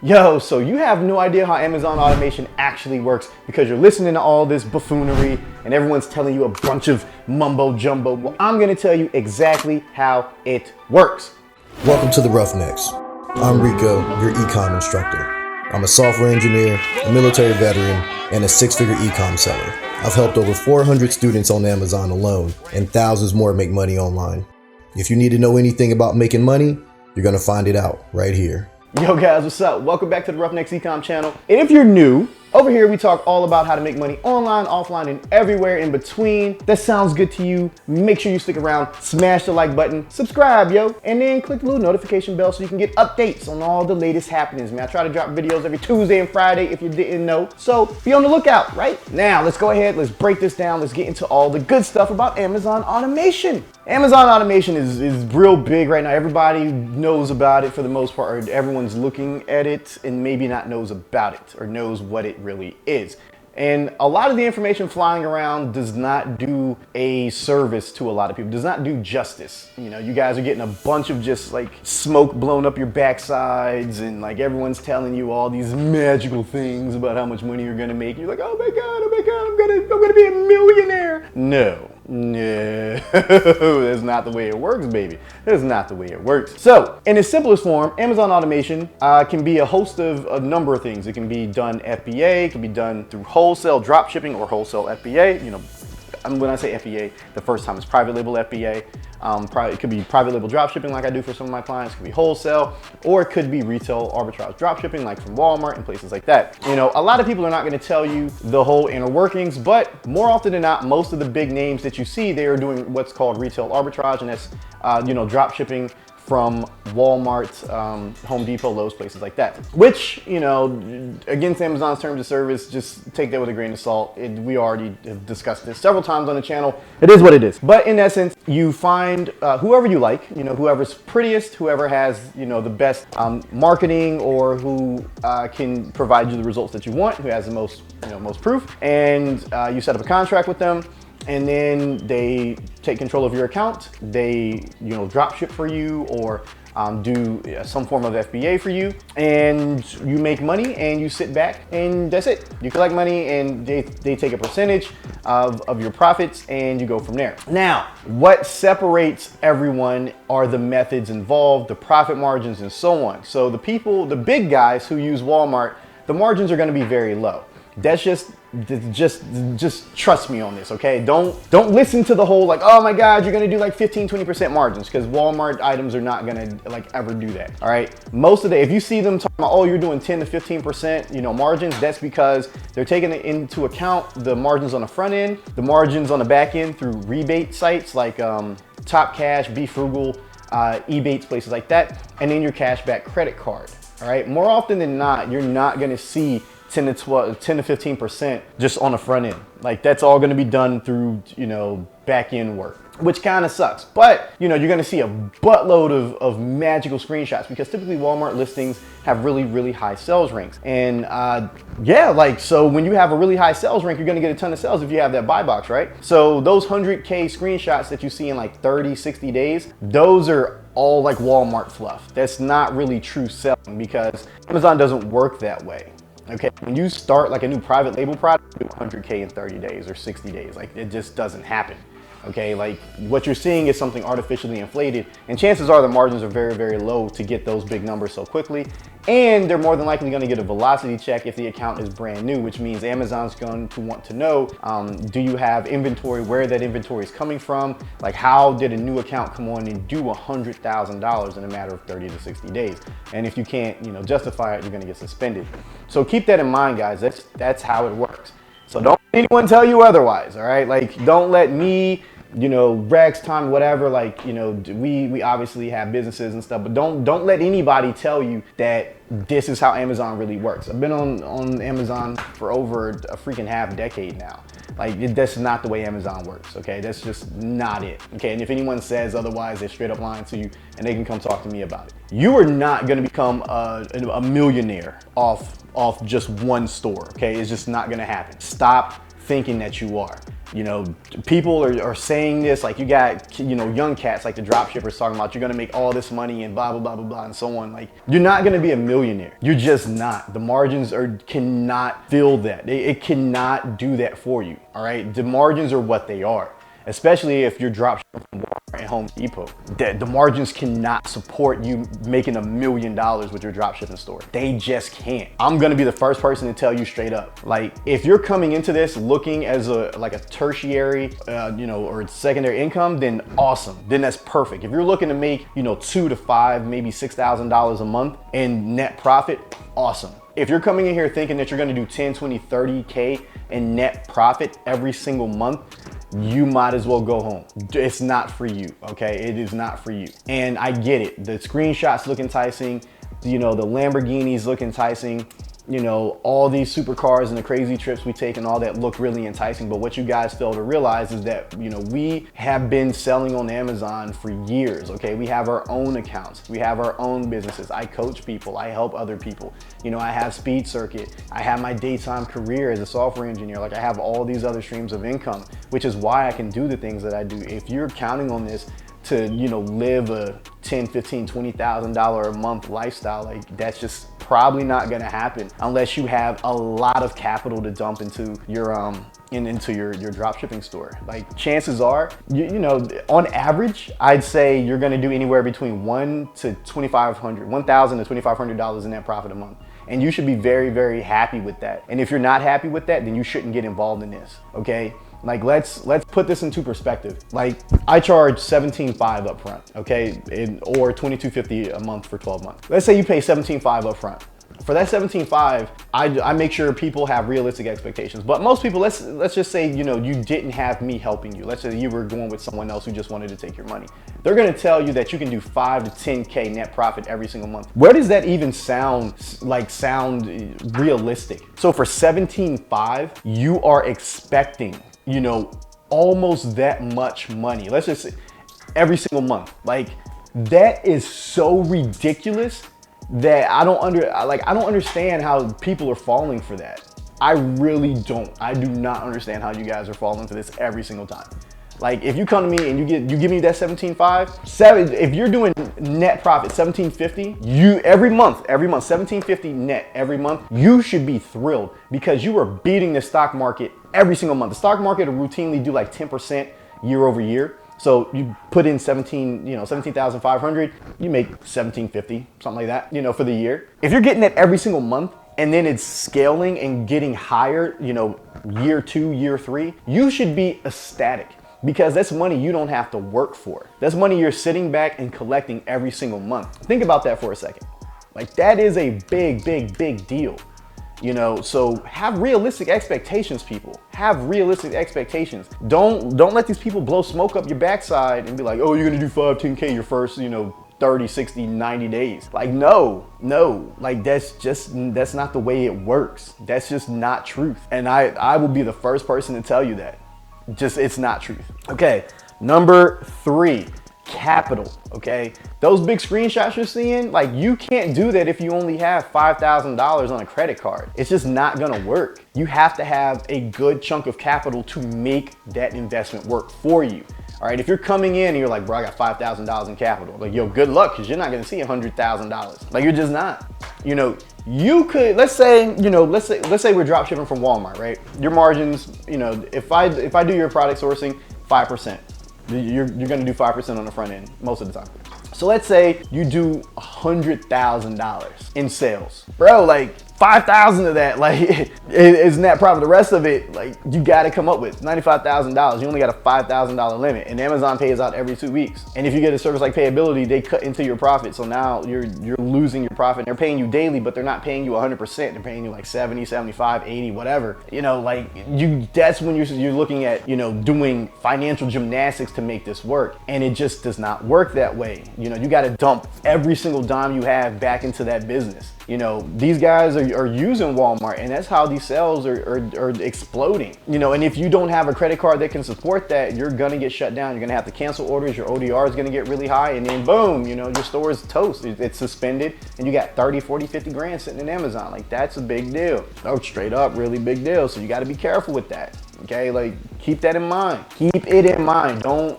Yo, so you have no idea how Amazon automation actually works because you're listening to all this buffoonery and everyone's telling you a bunch of mumbo jumbo. Well, I'm gonna tell you exactly how it works. Welcome to the Roughnecks. I'm Rico, your ecom instructor. I'm a software engineer, a military veteran, and a six-figure ecom seller. I've helped over 400 students on Amazon alone, and thousands more make money online. If you need to know anything about making money, you're gonna find it out right here. Yo guys, what's up? Welcome back to the Roughnecks Ecom channel. And if you're new, over here we talk all about how to make money online, offline, and everywhere in between. That sounds good to you? Make sure you stick around, smash the like button, subscribe, yo, and then click the little notification bell so you can get updates on all the latest happenings, man. I try to drop videos every Tuesday and Friday if you didn't know. So be on the lookout, right? Now, let's go ahead, let's break this down. Let's get into all the good stuff about Amazon automation. Amazon automation is real big right now. Everybody knows about it for the most part. Everyone's looking at it and maybe not knows about it or knows what it really is. And a lot of the information flying around does not do a service to a lot of people, does not do justice. You know, you guys are getting a bunch of just like smoke blown up your backsides and like everyone's telling you all these magical things about how much money you're gonna make. You're like, oh my God, I'm gonna be a millionaire. No, that's not the way it works, baby. That's not the way it works. So in its simplest form, Amazon automation can be a host of a number of things. It can be done FBA, it can be done through wholesale drop shipping or wholesale FBA. You know, when I say FBA, the first time it's private label FBA. It could be private label drop shipping like I do for some of my clients. It could be wholesale, or it could be retail arbitrage drop shipping like from Walmart and places like that. You know, a lot of people are not going to tell you the whole inner workings, but more often than not, most of the big names that you see, they are doing what's called retail arbitrage, and that's you know, drop shipping from Walmart, Home Depot, Lowe's, places like that. Which, you know, against Amazon's terms of service, just take that with a grain of salt. We already have discussed this several times on the channel. It is what it is. But in essence, you find whoever you like, you know, whoever's prettiest, whoever has, you know, the best marketing, or who can provide you the results that you want, who has the most, you know, most proof, and you set up a contract with them. And then they take control of your account. They, you know, drop ship for you or do some form of FBA for you, and you make money and you sit back and that's it. You collect money and they take a percentage of your profits and you go from there. Now, what separates everyone are the methods involved, the profit margins and so on. So the people, the big guys who use Walmart, the margins are going to be very low. That's just trust me on this, okay? Don't listen to the whole like, oh my God, you're gonna do like 15-20% margins, because Walmart items are not gonna like ever do that. All right, most of the, if you see them talking about, oh, you're doing 10 to 15%, you know, margins, that's because they're taking into account the margins on the front end, the margins on the back end through rebate sites like Top Cash, Be Frugal, Ebates, places like that, and then your cashback credit card. All right, more often than not, you're not gonna see 10 to 15% just on the front end. Like that's all gonna be done through, you know, back end work, which kind of sucks. But, you know, you're gonna see a buttload of magical screenshots because typically Walmart listings have really, really high sales ranks. And yeah, like, so when you have a really high sales rank, you're gonna get a ton of sales if you have that buy box, right? So those 100K screenshots that you see in like 30, 60 days, those are all like Walmart fluff. That's not really true selling because Amazon doesn't work that way. Okay, when you start like a new private label product, do 100K in 30 days or 60 days. Like it just doesn't happen. Okay, like what you're seeing is something artificially inflated, and chances are the margins are very, very low to get those big numbers so quickly. And they're more than likely going to get a velocity check if the account is brand new, which means Amazon's going to want to know, do you have inventory, where that inventory is coming from? Like how did a new account come on and do $100,000 in a matter of 30 to 60 days? And if you can't, you know, justify it, you're going to get suspended. So keep that in mind, guys. That's how it works. So don't let anyone tell you otherwise, all right? Like don't let me, you know, Rex, Tom, whatever, like, you know, we obviously have businesses and stuff, but don't let anybody tell you that this is how Amazon really works. I've been on Amazon for over a freaking half decade now. Like that's not the way Amazon works, okay? That's just not it, okay? And if anyone says otherwise, they're straight up lying to you, and they can come talk to me about it. You are not gonna become a millionaire off just one store, okay? It's just not gonna happen. Stop thinking that you are. You know, people are saying this, like you got, you know, young cats like the drop shippers talking about you're gonna make all this money and blah, blah, blah, blah, blah, and so on. Like, you're not gonna be a millionaire. You're just not. The margins cannot fill that. It cannot do that for you, all right? The margins are what they are, especially if you're drop shipping from Walmart and Home Depot. The margins cannot support you making $1 million with your drop shipping store. They just can't. I'm gonna be the first person to tell you straight up. Like, if you're coming into this looking as like a tertiary, you know, or secondary income, then awesome. Then that's perfect. If you're looking to make, you know, $2,000 to $5,000, maybe $6,000 a month in net profit, awesome. If you're coming in here thinking that you're gonna do 10, 20, 30K in net profit every single month, you might as well go home. It's not for you, okay? It is not for you. And I get it. The screenshots look enticing. You know, the Lamborghinis look enticing. You know, all these supercars and the crazy trips we take and all that look really enticing. But what you guys fail to realize is that, you know, we have been selling on Amazon for years, okay? We have our own accounts. We have our own businesses. I coach people. I help other people. You know, I have Speed Circuit. I have my daytime career as a software engineer. Like, I have all these other streams of income, which is why I can do the things that I do. If you're counting on this to, you know, live a $10,000, $15,000, $20,000 a month lifestyle, like, that's just probably not gonna happen unless you have a lot of capital to dump into your into your drop shipping store. Like, chances are, you know, on average, I'd say you're gonna do anywhere between $1,000 to $2,500 in net profit a month. And you should be very, very happy with that. And if you're not happy with that, then you shouldn't get involved in this, okay? Like, let's put this into perspective. Like, I charge $17,500 up front, okay? Or $22.50 a month for 12 months. Let's say you pay $17,500 up front. For that $17,500, I make sure people have realistic expectations. But most people, let's just say, you know, you didn't have me helping you. Let's say you were going with someone else who just wanted to take your money. They're gonna tell you that you can do 5 to 10K net profit every single month. Where does that even sound realistic? So for $17,500, you are expecting, you know, almost that much money. Let's just say every single month. Like, that is so ridiculous that I don't understand how people are falling for that. I really don't. I do not understand how you guys are falling for this every single time. Like, if you come to me and you give me that $17,500, if you're doing net profit $17.50, you every month $17.50 net every month, you should be thrilled because you are beating the stock market every single month. The stock market will routinely do like 10% year over year. So you put in 17,500, you make $17.50, something like that, you know, for the year. If you're getting that every single month and then it's scaling and getting higher, you know, year 2, year 3, you should be ecstatic because that's money you don't have to work for. That's money you're sitting back and collecting every single month. Think about that for a second. Like, that is a big, big, big deal. You know, so have realistic expectations, people. Have realistic expectations. Don't let these people blow smoke up your backside and be like, oh, you're gonna do 5, 10K your first, you know, 30, 60, 90 days. Like, no, like, that's not the way it works. That's just not truth. And I will be the first person to tell you that. It's not truth. Okay, number 3. Capital, okay? Those big screenshots you're seeing, like, you can't do that if you only have $5,000 on a credit card. It's just not gonna work. You have to have a good chunk of capital to make that investment work for you. All right, if you're coming in and you're like, bro, I got $5,000 in capital, like, yo, good luck, because you're not gonna see $100,000. Like, you're just not. You know, you could, let's say we're drop shipping from Walmart, right? Your margins, you know, if I do your product sourcing, 5%. You're gonna do 5% on the front end most of the time. So let's say you do $100,000 in sales. Bro, like, 5,000 of that, like, is net profit. The rest of it, like, you gotta come up with $95,000. You only got a $5,000 limit, and Amazon pays out every 2 weeks. And if you get a service like Payability, they cut into your profit. So now you're losing your profit. They're paying you daily, but they're not paying you 100%. They're paying you like 70, 75, 80, whatever. You know, like, that's when you're looking at, you know, doing financial gymnastics to make this work. And it just does not work that way. You know, you gotta dump every single dime you have back into that business. You know, these guys are using Walmart, and that's how these sales are exploding. You know, and if you don't have a credit card that can support that, you're gonna get shut down. You're gonna have to cancel orders. Your ODR is gonna get really high, and then boom, you know, your store is toast. It's suspended, and you got 30, 40, 50 grand sitting in Amazon. Like, that's a big deal. Oh, straight up, really big deal. So you gotta be careful with that. okay? Like, keep that in mind. Keep it in mind. Don't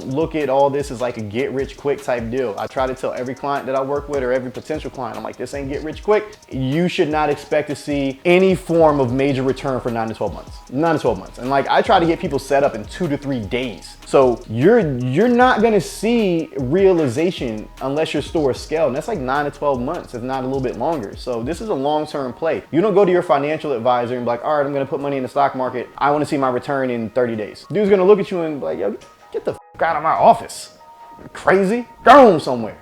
look at all this as like a get rich quick type deal. I try to tell every client that I work with or every potential client, I'm like, this ain't get rich quick. You should not expect to see any form of major return for 9 to 12 months. 9 to 12 months. And like, I try to get people set up in 2 to 3 days. So you're not gonna see realization unless your store is scaled. And that's like 9 to 12 months, if not a little bit longer. So this is a long-term play. You don't go to your financial advisor and be like, all right, I'm gonna put money in the stock market. I wanna see my return in 30 days. Dude's gonna look at you and be like, yo, get the f out of my office. You're crazy? Go home somewhere.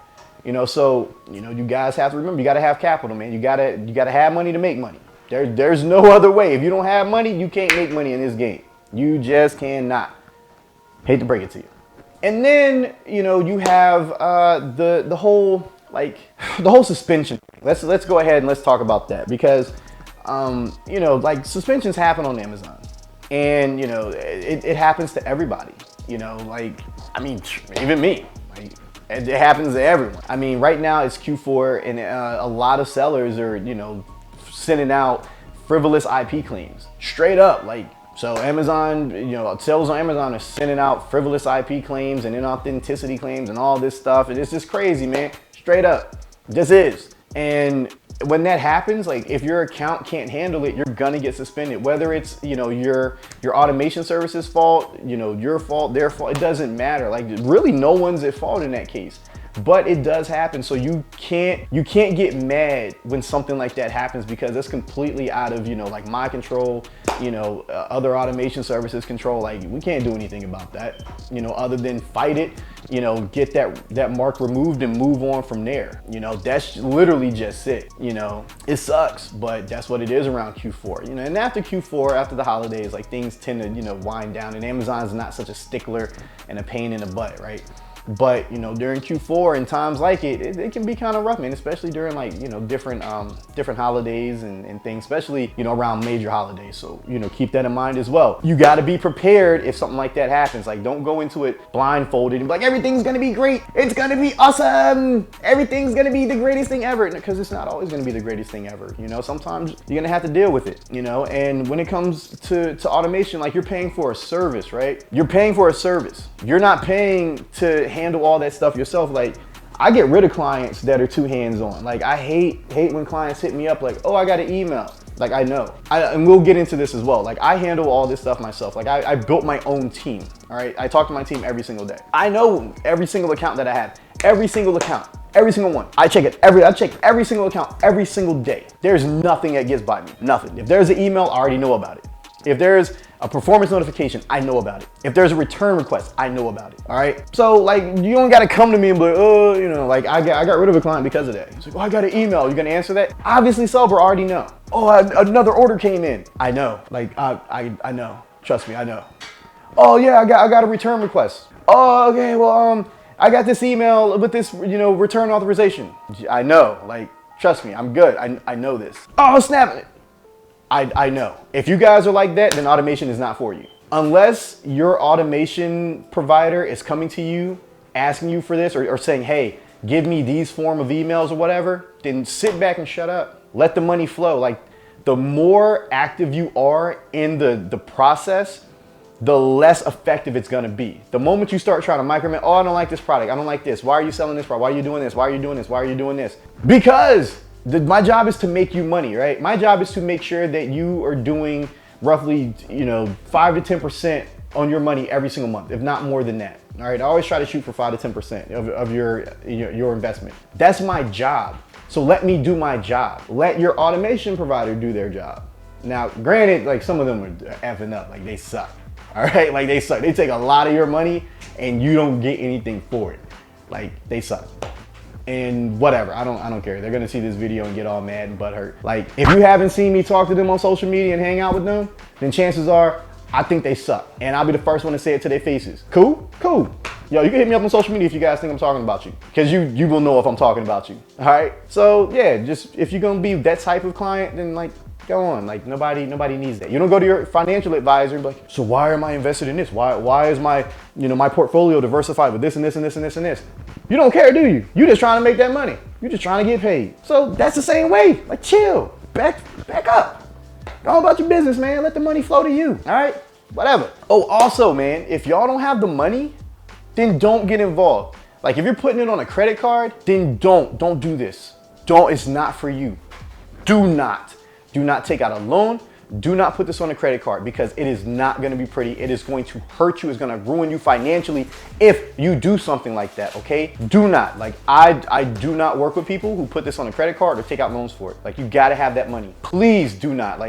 You know, so, you know, you guys have to remember, you gotta have capital, man. You gotta have money to make money. There's no other way. If you don't have money, you can't make money in this game. You just cannot. Hate to break it to you. And then, you know, you have the whole suspension. Let's go ahead and let's talk about that, because you know, like, suspensions happen on Amazon, and you know, it happens to everybody. You know, like, I mean, even me. Like, it happens to everyone. I mean, right now it's Q4, and a lot of sellers are, you know, sending out frivolous IP claims straight up. Like, so Amazon, you know, sellers on Amazon are sending out frivolous IP claims and inauthenticity claims and all this stuff, and it's just crazy, man. Straight up, this is. And when that happens, like, if your account can't handle it, you're gonna get suspended. Whether it's, you know, your automation service's fault, you know, your fault, their fault, it doesn't matter. Like, really, no one's at fault in that case. But it does happen, so you can't get mad when something like that happens, because it's completely out of, you know, like, my control, you know, other automation services control. Like, we can't do anything about that, you know, other than fight it, you know, get that mark removed and move on from there. You know, that's literally just it. You know, it sucks, but that's what it is around Q4. You know, and after Q4, after the holidays, like, things tend to, you know, wind down, and Amazon's not such a stickler and a pain in the butt, right? But, you know, during Q4 and times like it can be kind of rough, man, especially during, like, you know, different holidays and things, especially, you know, around major holidays. So, you know, keep that in mind as well. You got to be prepared if something like that happens. Like, don't go into it blindfolded and be like, everything's going to be great. It's going to be awesome. Everything's going to be the greatest thing ever. Because it's not always going to be the greatest thing ever. You know, sometimes you're going to have to deal with it, you know. And when it comes to automation, like, you're paying for a service, right? You're paying for a service. You're not paying to handle all that stuff yourself. Like, I get rid of clients that are too hands-on. Like, I hate when clients hit me up like, oh, I got an email. Like, I know. And we'll get into this as well. Like, I handle all this stuff myself. Like, I built my own team, all right? I talk to my team every single day. I know every single account that I have, every single account, every single one. I check every single account every single day. There's nothing that gets by me, nothing. If there's an email, I already know about it. If there's a performance notification, I know about it. If there's a return request, I know about it, all right? So, like, you don't gotta come to me and be like, oh, you know, like, I got rid of a client because of that. He's like, oh, I got an email, you gonna answer that? Obviously so, but I already know. Oh, another order came in. I know, like, I know, trust me, I know. Oh yeah, I got a return request. Oh, okay, well, I got this email with this, you know, return authorization. I know, like, trust me, I'm good, I know this. Oh, snap it. I know. If you guys are like that, then automation is not for you. Unless your automation provider is coming to you, asking you for this, or saying, hey, give me these form of emails or whatever, then sit back and shut up. Let the money flow. Like, the more active you are in the process, the less effective it's gonna be. The moment you start trying to micromanage, oh, I don't like this product, I don't like this. Why are you selling this product? Why are you doing this? Why are you doing this? Why are you doing this? Because my job is to make you money, right? My job is to make sure that you are doing roughly, you know, 5 to 10% on your money every single month, if not more than that. All right, I always try to shoot for 5 to 10% of your investment. That's my job. So let me do my job. Let your automation provider do their job. Now, granted, like, some of them are effing up, like, they suck. All right, like, they suck. They take a lot of your money and you don't get anything for it. Like, they suck. And whatever, I don't care. They're gonna see this video and get all mad and butthurt. Like, if you haven't seen me talk to them on social media and hang out with them, then chances are I think they suck. And I'll be the first one to say it to their faces. Cool? Cool. Yo, you can hit me up on social media if you guys think I'm talking about you, because you will know if I'm talking about you. All right? So yeah, just if you're gonna be that type of client, then, like, go on. Like, nobody needs that. You don't go to your financial advisor and be like, so why am I invested in this? Why is my, you know, my portfolio diversified with this and this and this and this and this? You don't care, do you? You're just trying to make that money. You're just trying to get paid. So that's the same way. Like, chill, back up. Go about your business, man. Let the money flow to you, all right? Whatever. Oh, also, man, if y'all don't have the money, then don't get involved. Like if you're putting it on a credit card, then don't do this. It's not for you. Do not take out a loan. Do not put this on a credit card because it is not going to be pretty. It is going to hurt you. It's going to ruin you financially if you do something like that, okay? Do not. Like I do not work with people who put this on a credit card or take out loans for it. Like you got to have that money. Please do not.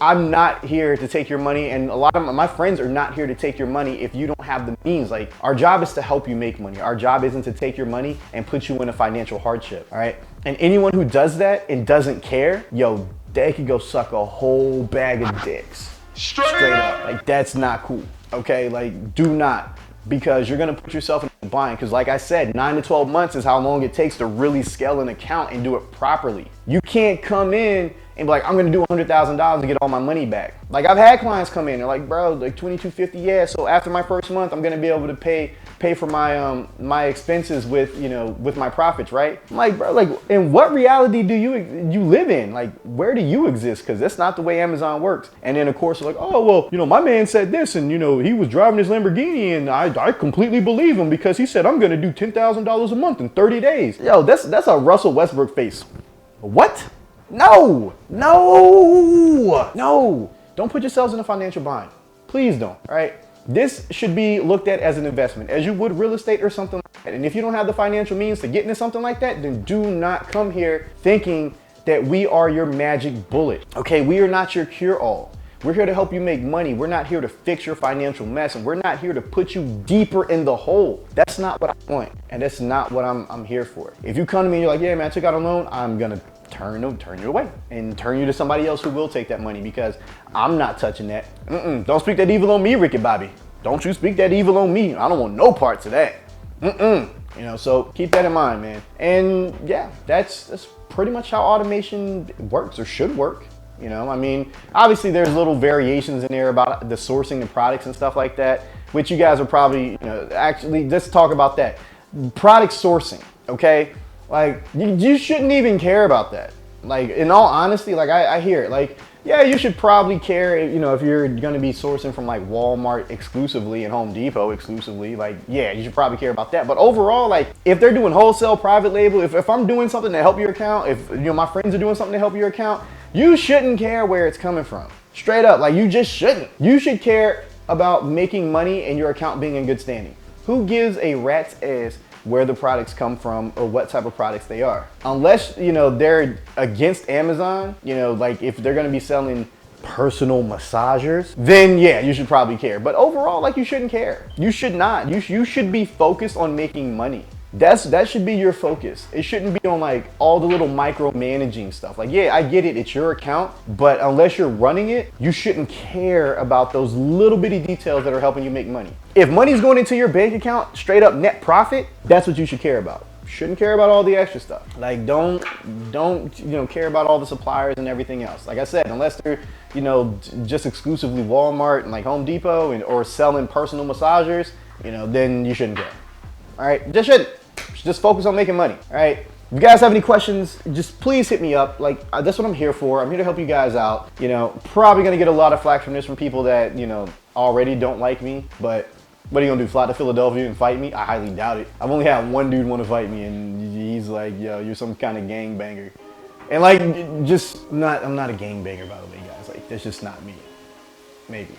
I'm not here to take your money, and a lot of my friends are not here to take your money if you don't have the means. Like our job is to help you make money. Our job isn't to take your money and put you in a financial hardship, all right? And anyone who does that and doesn't care, yo, they could go suck a whole bag of dicks. Straight up. Like that's not cool, okay? Like do not, because you're gonna put yourself in a bind. Because like I said, 9 to 12 months is how long it takes to really scale an account and do it properly. You can't come in and be like, I'm gonna do $100,000 to get all my money back. Like I've had clients come in, they're like, bro, like $2,250, yeah. So after my first month, I'm gonna be able to pay for my my expenses with, you know, with my profits, right? I'm like, bro, like in what reality do you live in? Like where do you exist? Because that's not the way Amazon works. And then of course, like, oh well, you know, my man said this, and you know, he was driving his Lamborghini, and I completely believe him because he said I'm gonna do $10,000 a month in 30 days. Yo, that's a Russell Westbrook face. What? No. Don't put yourselves in a financial bind. Please don't, all right? This should be looked at as an investment, as you would real estate or something like that. And if you don't have the financial means to get into something like that, then do not come here thinking that we are your magic bullet, okay? We are not your cure-all. We're here to help you make money. We're not here to fix your financial mess, and we're not here to put you deeper in the hole. That's not what I want, and that's not what I'm here for. If you come to me and you're like, yeah, man, I took out a loan, I'm gonna turn you away and turn you to somebody else who will take that money, because I'm not touching that. Don't speak that evil on me, Ricky Bobby. Don't you speak that evil on me. I don't want no parts of that. You know, so keep that in mind, man. And yeah, that's pretty much how automation works or should work. You know, I mean, obviously there's little variations in there about the sourcing of products and stuff like that, which you guys are probably, you know, actually, let's talk about that. Product sourcing, okay? Like, you shouldn't even care about that. Like, in all honesty, like, I hear it. Like, yeah, you should probably care, you know, if you're gonna be sourcing from like Walmart exclusively and Home Depot exclusively, like, yeah, you should probably care about that. But overall, like, if they're doing wholesale, private label, if I'm doing something to help your account, if, you know, my friends are doing something to help your account, you shouldn't care where it's coming from. Straight up, like, you just shouldn't. You should care about making money and your account being in good standing. Who gives a rat's ass where the products come from or what type of products they are? Unless, you know, they're against Amazon, you know, like if they're gonna be selling personal massagers, then yeah, you should probably care. But overall, like, you shouldn't care. You should not. You should be focused on making money. That should be your focus. It shouldn't be on like all the little micromanaging stuff. Like, yeah, I get it, it's your account, but unless you're running it, you shouldn't care about those little bitty details that are helping you make money. If money's going into your bank account, straight up net profit, that's what you should care about. Shouldn't care about all the extra stuff. Like, don't, you know, care about all the suppliers and everything else. Like I said, unless they're, you know, just exclusively Walmart and like Home Depot or selling personal massagers, you know, then you shouldn't care. All right, just focus on making money. All right, if you guys have any questions, just please hit me up. Like, that's what I'm here for. I'm here to help you guys out. You know, probably gonna get a lot of flack from this from people that, you know, already don't like me, but what are you gonna do, fly to Philadelphia and fight me? I highly doubt it. I've only had one dude want to fight me, and he's like, yo, you're some kind of gangbanger. And like, I'm not a gangbanger, by the way, guys. Like, that's just not me. Maybe.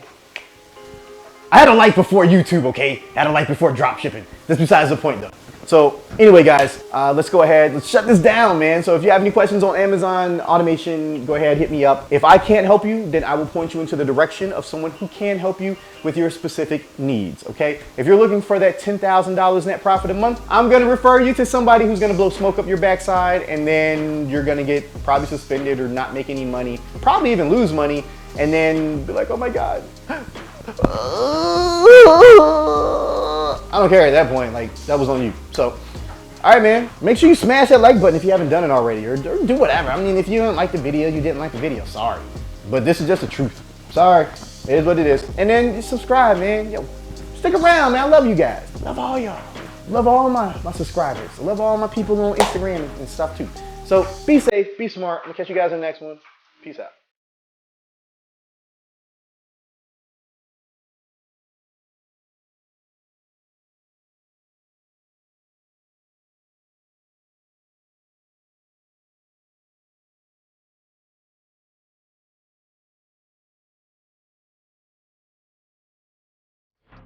I had a life before YouTube, okay? I had a life before drop shipping. That's besides the point, though. So anyway, guys, let's go ahead. Let's shut this down, man. So if you have any questions on Amazon automation, go ahead, hit me up. If I can't help you, then I will point you into the direction of someone who can help you with your specific needs, okay? If you're looking for that $10,000 net profit a month, I'm gonna refer you to somebody who's gonna blow smoke up your backside, and then you're gonna get probably suspended or not make any money, probably even lose money, and then be like, oh my God. I don't care at that point, like, that was on you. So, all right, man, make sure you smash that like button if you haven't done it already, or do whatever. I mean, if you didn't like the video, you didn't like the video, sorry. But this is just the truth. Sorry, it is what it is. And then just subscribe, man. Yo, stick around, man. I love you guys. Love all y'all. Love all my subscribers. I love all my people on Instagram and stuff too. So be safe, be smart. I'm gonna catch you guys in the next one. Peace out.